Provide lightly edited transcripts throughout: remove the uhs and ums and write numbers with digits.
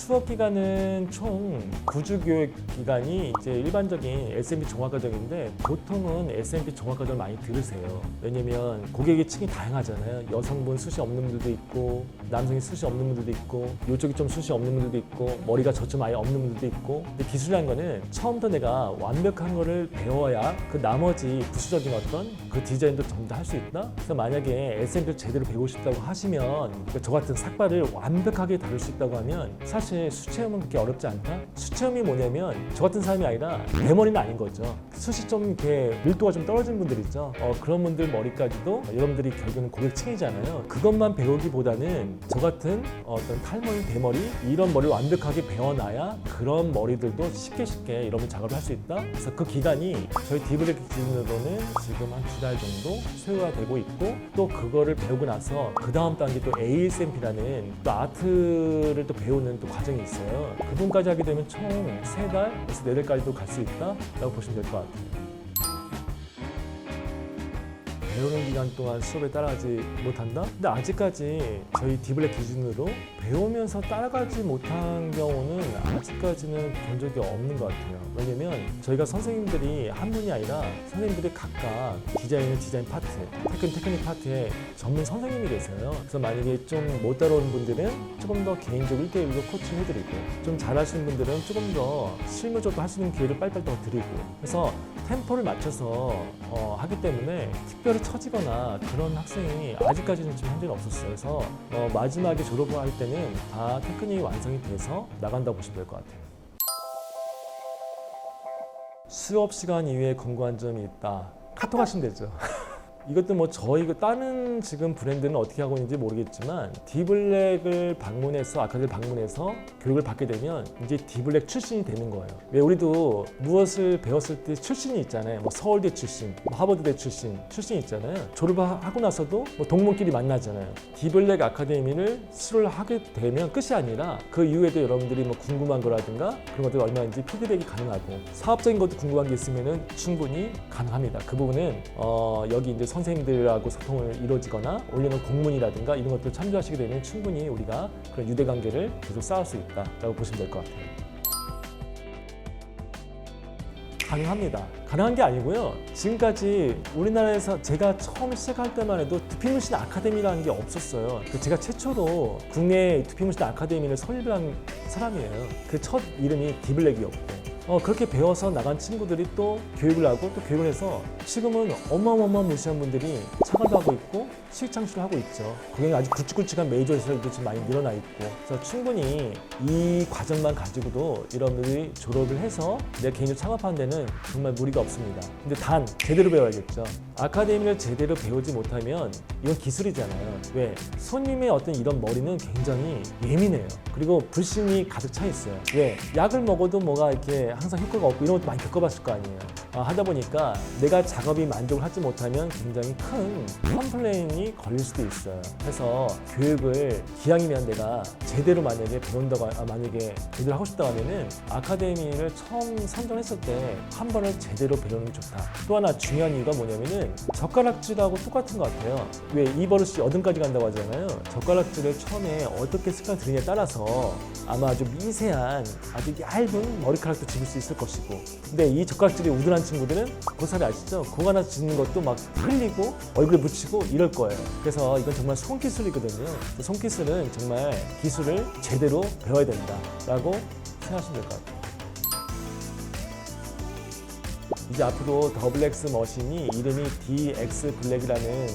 수업 기간은 총 9주 교육 기간이 이제 일반적인 S&P 종합과정인데 보통은 S&P 종합과정을 많이 들으세요. 왜냐면 고객의 층이 다양하잖아요. 여성분 숱이 없는 분들도 있고 남성이 숱이 없는 분들도 있고 이쪽이 좀 숱이 없는 분들도 있고 머리가 저점 아예 없는 분들도 있고 근데 기술이라는 거는 처음부터 내가 완벽한 거를 배워야 그 나머지 부수적인 어떤 그 디자인도 전부 다 할 수 있다? 그래서 만약에 S&P를 제대로 배우고 싶다고 하시면 그러니까 저 같은 삭발을 완벽하게 다룰 수 있다고 하면 사실 수체험은 그렇게 어렵지 않다? 수체험이 뭐냐면 저 같은 사람이 아니라 대머리는 아닌 거죠. 숱이 좀 이렇게 밀도가 좀 떨어진 분들 있죠. 그런 분들 머리까지도 여러분들이 결국은 고객층이잖아요. 그것만 배우기보다는 저 같은 어떤 탈머리, 대머리 이런 머리를 완벽하게 배워놔야 그런 머리들도 쉽게 여러분 작업을 할 수 있다. 그래서 그 기간이 저희 디블랙 기준으로는 지금 한 2달 정도 소요가 되고 있고 또 그거를 배우고 나서 그 다음 단계 또 ASMP라는 또 아트를 또 배우는 또 과정이 있어요. 그분까지 하게 되면 총 3달에서 4달까지도 갈 수 있다라고 보시면 될 것 같아요. 배우는 기간 동안 수업에 따라가지 못한다? 근데 아직까지 저희 디블랙 기준으로 배우면서 따라가지 못한 경우는 아직까지는 본 적이 없는 것 같아요. 왜냐면 저희가 선생님들이 한 분이 아니라 선생님들이 각각 디자인은 디자인 파트, 테크닉 파트에 전문 선생님이 계세요. 그래서 만약에 좀 못 따라오는 분들은 조금 더 개인적으로 1대1로 코칭 해드리고 좀 잘하시는 분들은 조금 더 실무적으로 할 수 있는 기회를 빨리빨리 더 드리고 그래서 템포를 맞춰서 하기 때문에 특별히 처지거나 그런 학생이 아직까지는 좀 현재는 없었어요. 그래서 마지막에 졸업을 할 때는 다 테크닉이 완성이 돼서 나간다고 보시면 될 것 같아요. 수업 시간 이외에 궁금한 점이 있다. 카톡 하시면 되죠. 이것도 뭐 저희 다른 지금 브랜드는 어떻게 하고 있는지 모르겠지만 디블랙을 방문해서 아카데미를 방문해서 교육을 받게 되면 이제 디블랙 출신이 되는 거예요. 왜 우리도 무엇을 배웠을 때 출신이 있잖아요. 뭐 서울대 출신, 뭐 하버드대 출신이 있잖아요. 졸업하고 나서도 뭐 동문끼리 만나잖아요. 디블랙 아카데미를 수료를 하게 되면 끝이 아니라 그 이후에도 여러분들이 뭐 궁금한 거라든가 그런 것들 얼마인지 피드백이 가능하고 사업적인 것도 궁금한 게 있으면은 충분히 가능합니다. 그 부분은 여기 이제 선생님들하고 소통을 이루어지거나 올려놓은 공문이라든가 이런 것들 참조하시게 되면 충분히 우리가 그런 유대관계를 계속 쌓을 수 있다라고 보시면 될 것 같아요. 가능합니다. 가능한 게 아니고요. 지금까지 우리나라에서 제가 처음 시작할 때만 해도 두피문신 아카데미라는 게 없었어요. 제가 최초로 국내 두피문신 아카데미를 설립한 사람이에요. 그 첫 이름이 디블랙이었고 그렇게 배워서 나간 친구들이 또 교육을 하고 또 교육을 해서 지금은 어마어마무시한 분들이 창업도 하고 있고 수익 창출을 하고 있죠. 그게 아주 굵직굵직한 메이저 회사들도 지금 많이 늘어나 있고 그래서 충분히 이 과정만 가지고도 여러분들이 졸업을 해서 내 개인적으로 창업하는 데는 정말 무리가 없습니다. 근데 단 제대로 배워야겠죠. 아카데미를 제대로 배우지 못하면 이건 기술이잖아요. 왜? 손님의 어떤 이런 머리는 굉장히 예민해요. 그리고 불신이 가득 차 있어요. 왜? 약을 먹어도 뭐가 이렇게 항상 효과가 없고 이런 것도 많이 겪어봤을 거 아니에요. 하다 보니까 내가 작업이 만족을 하지 못하면 굉장히 큰 컴플레인이 걸릴 수도 있어요. 그래서 교육을 기왕이면 내가 제대로 만약에 배운다고 만약에 제대로 하고 싶다고 하면은 아카데미를 처음 선정했을 때 한 번을 제대로 배우는 게 좋다. 또 하나 중요한 이유가 뭐냐면은 젓가락질하고 똑같은 것 같아요. 왜 이 버릇이 여든까지 간다고 하잖아요. 젓가락질을 처음에 어떻게 습관을 들이냐에 따라서 아마 아주 미세한 아주 얇은 머리카락도 집을 수 있을 것이고 근데 이 젓가락질이 우둔한 친구들은 고사리 아시죠? 공 하나 짚는 것도 막 흘리고 얼굴에 묻히고 이럴 거예요. 그래서 이건 정말 손기술이거든요. 손기술은 정말 기술을 제대로 배워야 된다라고 생각하시면 될 것 같아요. 이제 앞으로 더블X 머신이 이름이 DX 블랙이라는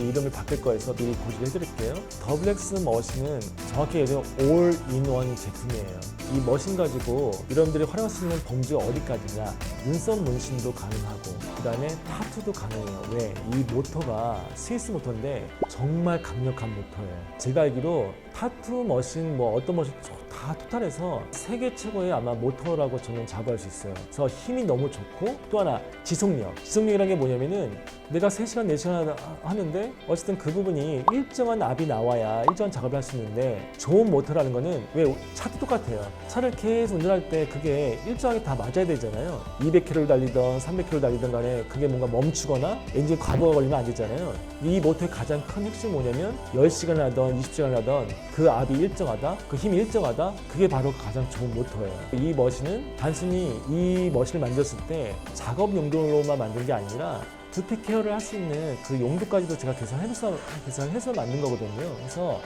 이름을 바뀔 거여서 미리 고지를 해드릴게요. 더블X 머신은 정확히 얘기해서 올-인-원 제품이에요. 이 머신 가지고 여러분들이 활용할 수 있는 범주가 어디까지냐? 눈썹 문신도 가능하고 그 다음에 타투도 가능해요. 왜? 이 모터가 스위스 모터인데 정말 강력한 모터예요. 제가 알기로 타투 머신 뭐 어떤 머신 다 토탈해서 세계 최고의 아마 모터라고 저는 자부할 수 있어요. 그래서 힘이 너무 좋고 또 하나 지속력이라는 게 뭐냐면은 내가 3시간, 4시간 하는데 어쨌든 그 부분이 일정한 압이 나와야 일정한 작업을 할 수 있는데 좋은 모터라는 거는 왜 차도 똑같아요. 차를 계속 운전할 때 그게 일정하게 다 맞아야 되잖아요. 200km를 달리던 300km를 달리던 간에 그게 뭔가 멈추거나 엔진 과부하가 걸리면 안 되잖아요. 이 모터의 가장 큰 핵심이 뭐냐면 10시간을 하던 20시간을 하던 그 압이 일정하다, 그 힘이 일정하다, 그게 바로 가장 좋은 모토예요. 이 머신은 단순히 이 머신을 만들었을 때 작업 용도로만 만든 게 아니라 두피 케어를 할 수 있는 그 용도까지도 제가 계산해서 만든 거거든요. 그래서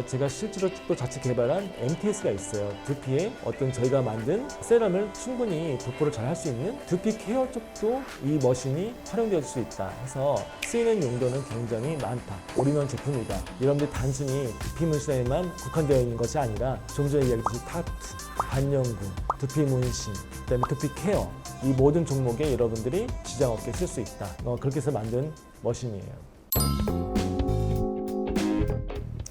제가 실제로 또 자체 개발한 MTS가 있어요. 두피에 어떤 저희가 만든 세럼을 충분히 도포를 잘 할 수 있는 두피 케어 쪽도 이 머신이 활용될 수 있다. 해서 쓰이는 용도는 굉장히 많다. 올인원 제품이다. 여러분들 단순히 두피 문신에만 국한되어 있는 것이 아니라 좀 전에 이야기했듯이 타투, 반영구, 두피 문신, 그다음에 두피 케어 이 모든 종목에 여러분들이 지장 없게 쓸 수 있다. 그렇게 해서 만든 머신이에요.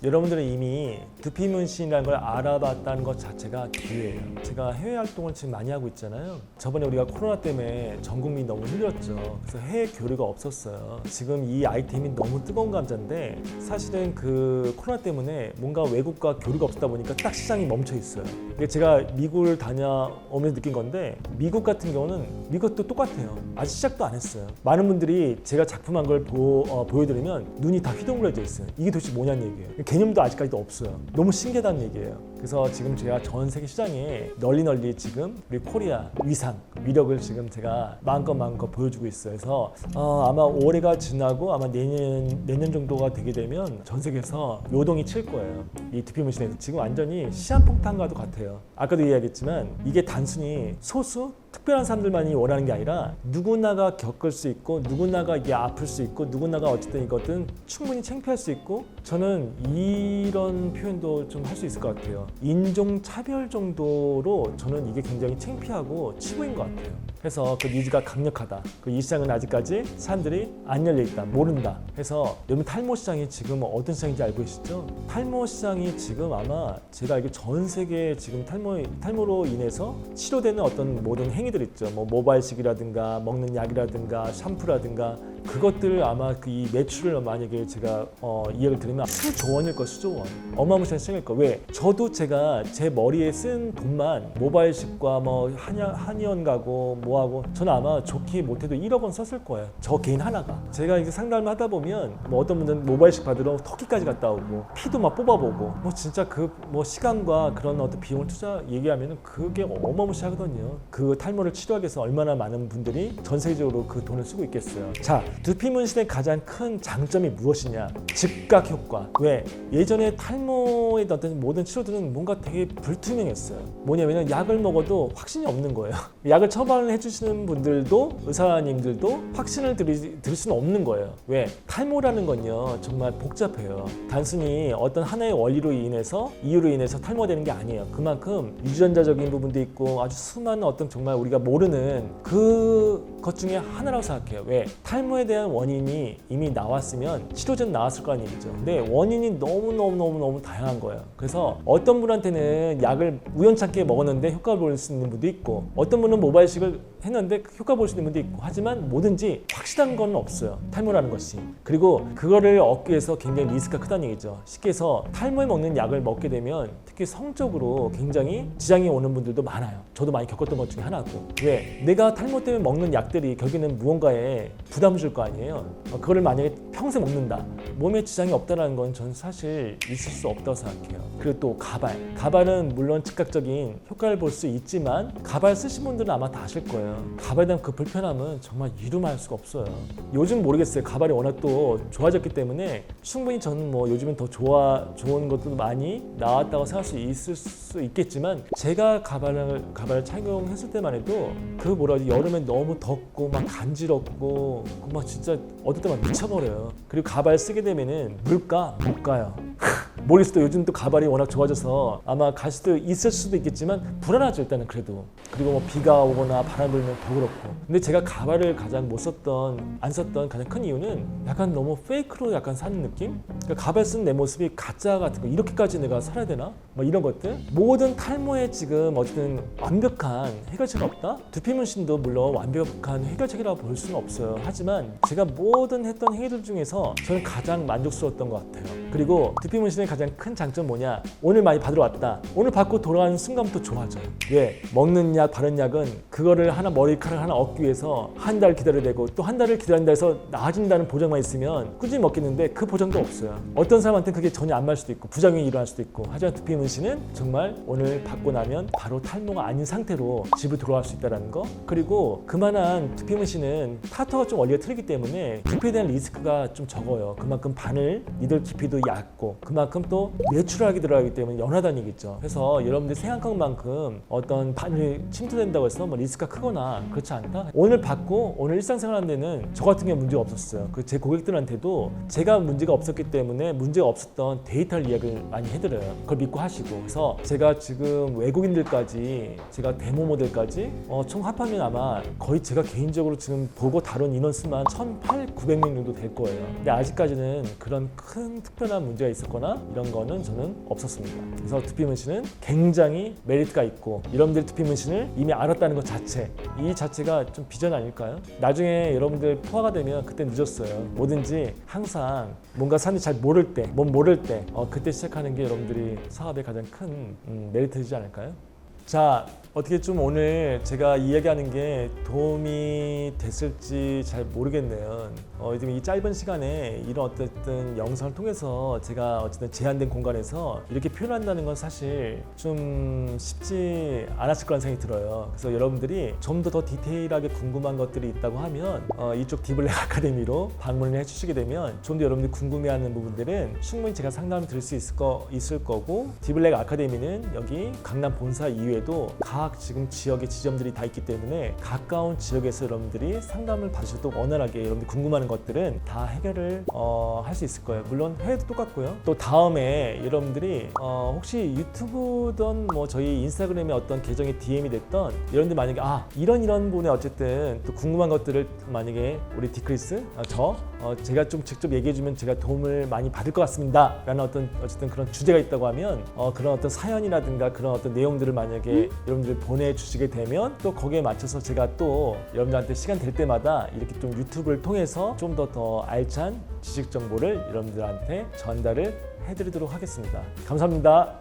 여러분들은 이미 두피 문신이라는 걸 알아봤다는 것 자체가 기회예요. 제가 해외 활동을 지금 많이 하고 있잖아요. 저번에 우리가 코로나 때문에 전 국민이 너무 힘들었죠. 그래서 해외 교류가 없었어요. 지금 이 아이템이 너무 뜨거운 감자인데 사실은 그 코로나 때문에 뭔가 외국과 교류가 없다 보니까 딱 시장이 멈춰 있어요. 이게 제가 미국을 다녀오면서 느낀 건데 미국 같은 경우는 미국도 똑같아요. 아직 시작도 안 했어요. 많은 분들이 제가 작품한 걸 보여드리면 눈이 다 휘둥그레져 있어요. 이게 도대체 뭐냐는 얘기예요. 개념도 아직까지도 없어요. 너무 신기하다는 얘기예요. 그래서 지금 제가 전 세계 시장에 널리 지금 우리 코리아 위상, 위력을 지금 제가 마음껏 보여주고 있어요. 그래서 아마 올해가 지나고 아마 내년 정도가 되게 되면 전 세계에서 요동이 칠 거예요. 이 두피 문신에서 지금 완전히 시한폭탄과도 같아요. 아까도 이야기했지만 이게 단순히 소수 특별한 사람들만이 원하는 게 아니라 누구나가 겪을 수 있고 누구나가 이게 아플 수 있고 누구나가 어쨌든 이것든 충분히 창피할 수 있고 저는 이런 표현도 좀 할 수 있을 것 같아요. 인종차별 정도로 저는 이게 굉장히 창피하고 치부인 것 같아요. 그래서 그 니즈가 강력하다. 이 시장은 아직까지 사람들이 안 열려있다. 모른다. 그래서 여러분 탈모 시장이 지금 어떤 시장인지 알고 계시죠? 탈모 시장이 지금 아마 제가 알기로 전 세계에 지금 탈모로 인해서 치료되는 어떤 모든 행위들 있죠. 뭐 모발식이라든가 먹는 약이라든가 샴푸라든가 그것들 아마 이 매출을 만약에 제가 이야기를 드리면 수조 원일 거 수조 원. 어마무시한 시장일 거. 왜? 저도 제가 제 머리에 쓴 돈만 모발식과 뭐 한의원 가고 뭐하고 저는 아마 좋게 못해도 1억 원 썼을 거예요. 저 개인 하나가. 제가 이제 상담을 하다 보면 뭐 어떤 분들은 모발식 받으러 터키까지 갔다 오고 피도 막 뽑아보고 뭐 진짜 그 뭐 시간과 그런 어떤 비용을 얘기하면은 그게 어마무시하거든요. 그 탈모를 치료하기 위해서 얼마나 많은 분들이 전 세계적으로 그 돈을 쓰고 있겠어요. 자, 두피 문신의 가장 큰 장점이 무엇이냐? 즉각 효과. 왜? 예전에 탈모의 어떤 모든 치료들은 뭔가 되게 불투명했어요. 뭐냐면 약을 먹어도 확신이 없는 거예요. 약을 처방을 해주시는 분들도 의사님들도 확신을 드릴 수는 없는 거예요. 왜? 탈모라는 건요 정말 복잡해요. 단순히 어떤 하나의 원리로 인해서 이유로 인해서 탈모되는 게 아니에요. 그만큼 유전자적인 부분도 있고 아주 수많은 어떤 정말 우리가 모르는 그것 중에 하나라고 생각해요. 왜? 탈모에 대한 원인이 이미 나왔으면 치료제는 나왔을 거라는 얘기죠. 근데 원인이 너무 다양한 거예요. 그래서 어떤 분한테는 약을 우연찮게 먹었는데 효과를 볼 수 있는 분도 있고 어떤 분은 모발식을 했는데 효과 볼 수 있는 분도 있고 하지만 뭐든지 확실한 건 없어요. 탈모라는 것이. 그리고 그거를 얻기 위해서 굉장히 리스크가 크다는 얘기죠. 쉽게 해서 탈모에 먹는 약을 먹게 되면 특히 성적으로 굉장히 지장이 오는 분들도 많아요. 저도 많이 겪었던 것 중에 하나고. 왜? 내가 탈모 때문에 먹는 약들이 결국에는 무언가에 부담을 줄 거 아니에요. 그거를 만약에 평생 먹는다. 몸에 지장이 없다는 건 저는 사실 있을 수 없다고 생각해요. 그리고 또 가발은 물론 즉각적인 효과를 볼 수 있지만 가발 쓰신 분들은 아마 다 아실 거예요. 가발에 대한 그 불편함은 정말 이루말 수가 없어요. 요즘 모르겠어요. 가발이 워낙 또 좋아졌기 때문에 충분히 저는 뭐 요즘은 더 좋은 것도 많이 나왔다고 생각할 수 있을 수 있겠지만 제가 가발을 착용했을 때만 해도 그 뭐라 하지 여름에 너무 덥고 막 간지럽고 막 진짜 어떨 때만 미쳐버려요. 그리고 가발 쓰게 되면은 물가 못 가요. 모르겠어요. 요즘 또 가발이 워낙 좋아져서 아마 갈 수도 있을 수도 있겠지만 불안하죠. 일단은 그래도. 그리고 뭐 비가 오거나 바람 불면 더 그렇고. 근데 제가 가발을 가장 안 썼던 가장 큰 이유는 약간 너무 페이크로 약간 사는 느낌? 그러니까 가발 쓴 내 모습이 가짜 같은 거 이렇게까지 내가 살아야 되나? 뭐 이런 것들. 모든 탈모에 지금 어쨌든 완벽한 해결책이 없다? 두피 문신도 물론 완벽한 해결책이라고 볼 수는 없어요. 하지만 제가 모든 했던 행위들 중에서 저는 가장 만족스러웠던 것 같아요. 그리고 두피 문신의 가장 큰 장점 뭐냐? 오늘 많이 받으러 왔다. 오늘 받고 돌아가는 순간부터 좋아져요. 왜? 먹는 약, 바른 약은 그거를 머리카락 하나 얻기 위해서 한 달 기다려야 되고 또 한 달을 기다린다 해서 나아진다는 보장만 있으면 꾸준히 먹겠는데 그 보장도 없어요. 어떤 사람한테는 그게 전혀 안 맞을 수도 있고 부작용이 일어날 수도 있고 하지만 두피 문신은 정말 오늘 받고 나면 바로 탈모가 아닌 상태로 집으로 돌아갈 수 있다는 거. 그리고 그만한 두피 문신은 타투가 좀 원리가 틀리기 때문에 두피에 대한 리스크가 좀 적어요. 그만큼 바늘, 니들 깊이도 얕고 그만큼 또 내추럴하게 들어가기 때문에 연하다는 얘기죠. 그래서 여러분들 생각한 만큼 어떤 바늘이 침투된다고 해서 뭐 리스크가 크거나 그렇지 않다. 오늘 받고 오늘 일상생활 하는 데는 저 같은 경우 문제가 없었어요. 그 제 고객들한테도 제가 문제가 없었기 때문에 문제가 없었던 데이터를 이야기를 많이 해드려요. 그걸 믿고 하시고. 그래서 제가 지금 외국인들까지 제가 데모 모델까지 총 합하면 아마 거의 제가 개인적으로 지금 보고 다룬 인원수만 1,800, 900명 정도 될 거예요. 근데 아직까지는 그런 큰 특별한 문제가 있었거나 이런 거는 저는 없었습니다. 그래서 두피 문신은 굉장히 메리트가 있고 여러분들 두피 문신을 이미 알았다는 것 자체, 이 자체가 좀 비전 아닐까요? 나중에 여러분들 포화가 되면 그때 늦었어요. 뭐든지 항상 뭔가 사람들이 잘 모를 때, 모를 때 그때 시작하는 게 여러분들이 사업의 가장 큰 메리트이지 않을까요? 자, 어떻게 좀 오늘 제가 이야기하는 게 도움이 됐을지 잘 모르겠네요. 지금 이 짧은 시간에 이런 어쨌든 영상을 통해서 제가 어쨌든 제한된 공간에서 이렇게 표현한다는 건 사실 좀 쉽지 않았을 거라는 생각이 들어요. 그래서 여러분들이 좀 더 디테일하게 궁금한 것들이 있다고 하면 이쪽 디블랙 아카데미로 방문을 해주시게 되면 좀 더 여러분들이 궁금해하는 부분들은 충분히 제가 상담을 드릴 수 있을 거고, 디블랙 아카데미는 여기 강남 본사 이외에도 각 지금 지역의 지점들이 다 있기 때문에 가까운 지역에서 여러분들이 상담을 받으셔도 원활하게 여러분들이 궁금한 것들은 다 해결을 할 수 있을 거예요. 물론 해도 똑같고요. 또 다음에 여러분들이 혹시 유튜브든 뭐 저희 인스타그램에 어떤 계정에 DM이 됐던 여러분들 만약에 이런 분의 어쨌든 또 궁금한 것들을 만약에 우리 디크리스 제가 좀 직접 얘기해주면 제가 도움을 많이 받을 것 같습니다 라는 어쨌든 그런 주제가 있다고 하면 그런 어떤 사연이라든가 그런 어떤 내용들을 만약에 여러분들 보내주시게 되면 또 거기에 맞춰서 제가 또 여러분들한테 시간 될 때마다 이렇게 좀 유튜브를 통해서 좀 더 알찬 지식 정보를 여러분들한테 전달을 해드리도록 하겠습니다. 감사합니다.